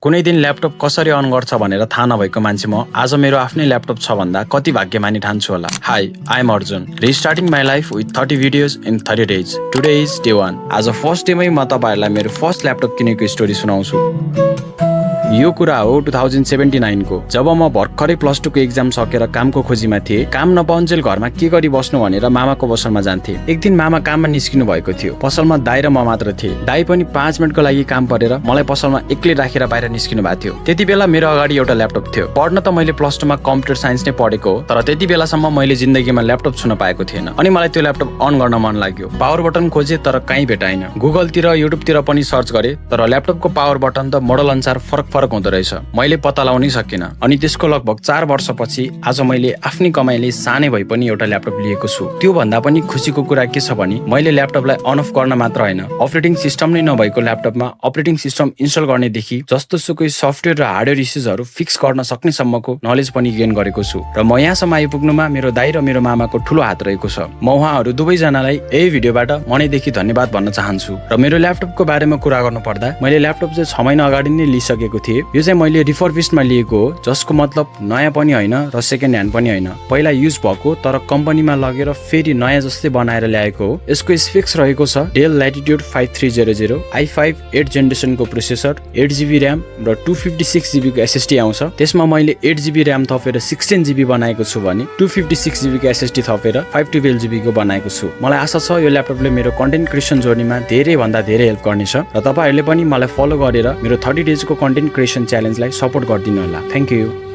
कुनै दिन ल्यापटप कसरी अन गर्छ भनेर थाहा नभएको मान्छे म आज मेरो आफ्नै ल्यापटप छ भन्दा कति भाग्यमानी ठान्छु होला। Hi, I am Arjun, restarting my life with 30 videos in 30 days. Today is day 1। आज फर्स्ट डेमै म तपाईँहरूलाई मेरो फर्स्ट ल्यापटप किनेको स्टोरी सुनाउँछु। यो कुरा हो 2079 को, जब म भर्खरै +2 को एक्जाम सकेर कामको खोजीमा थिएँ। काम नपाउन्जेल घरमा के गरी बस्नु भनेर मामाको पसलमा जान्थे। एक दिन मामा काममा निस्किनु भएको थियो। पसलमा दाइ र म मात्र थिए। दाइ पनि 5 मिनटको लागि काम परेर मलाई पसलमा एक्लै राखेर बाहिर निस्किनु भएको थियो। त्यति बेला मेरो अगाडि एउटा ल्यापटप थियो। पढ्न त मैले +2 मा कम्प्युटर साइन्स नै पढेको हो, तर त्यति बेलासम्म मैले जिन्दगीमा ल्यापटप छुन पाएको थिएन। अनि मलाई त्यो ल्यापटप अन गर्न मन लाग्यो। पावर बटन खोजे तर कहीँ भेटाइन। गुगलतिर युट्युबतिर पनि सर्च गरे, तर ल्यापटपको पावर बटन त मोडल अनुसार फरक हुँदो रहेछ। मैले पत्ता लगाउनै सकिन। अनि त्यसको लगभग 4 वर्षपछि आज मैले आफ्नै कमाइले सानै भए पनि एउटा ल्यापटप लिएको छु। त्यो भन्दा पनि खुसीको कुरा के छ भने मैले ल्यापटपलाई अन अफ गर्न मात्र होइन, अपरेटिङ सिस्टम नै नभएको ल्यापटपमा अपरेटिङ सिस्टम इन्स्टल गर्नेदेखि जस्तो सुकै सफ्टवेयर र हार्डवेयर इस्युजहरू फिक्स गर्न सक्ने सम्मको नलेज पनि गेन गरेको छु। र म यहाँसम्म आइपुग्नुमा मेरो दाइ र मेरो मामाको ठुलो हात रहेको छ। म उहाँहरू दुवैजनालाई यही भिडियोबाट मनैदेखि धन्यवाद भन्न चाहन्छु। र मेरो ल्यापटपको बारेमा कुरा गर्नु पर्दा मैले ल्यापटप चाहिँ 6 महिना अगाडि नै लिइसकेको थिएँ। यो चाहिँ मैले रिफर्बिस्डमा लिएको हो, जसको मतलब नयाँ पनि होइन र सेकेन्ड ह्यान्ड पनि होइन। पहिला युज भएको तर कम्पनीमा लगेर फेरि नयाँ जस्तै बनाएर ल्याएको हो। यसको स्पेक्स रहेको छ डेल ल्याटिट्युड 5300 i5 8 जेनेरेसनको प्रोसेसर, 8GB र्याम र 256GB को SSD आउँछ। त्यसमा मैले 8GB र्याम थपेर 16GB बनाएको छु भने 256GB को SSD थपेर 512GB को बनाएको छु। मलाई आशा छ यो ल्यापटपले मेरो कन्टेन्ट क्रिएसन जर्नीमा धेरै भन्दा धेरै हेल्प गर्नेछ र तपाईहरुले पनि मलाई फलो गरेर मेरो 30 डेजको कन्टेन्ट क्रिएसन च्यालेन्जलाई सपोर्ट गरिदिनु होला। Thank you.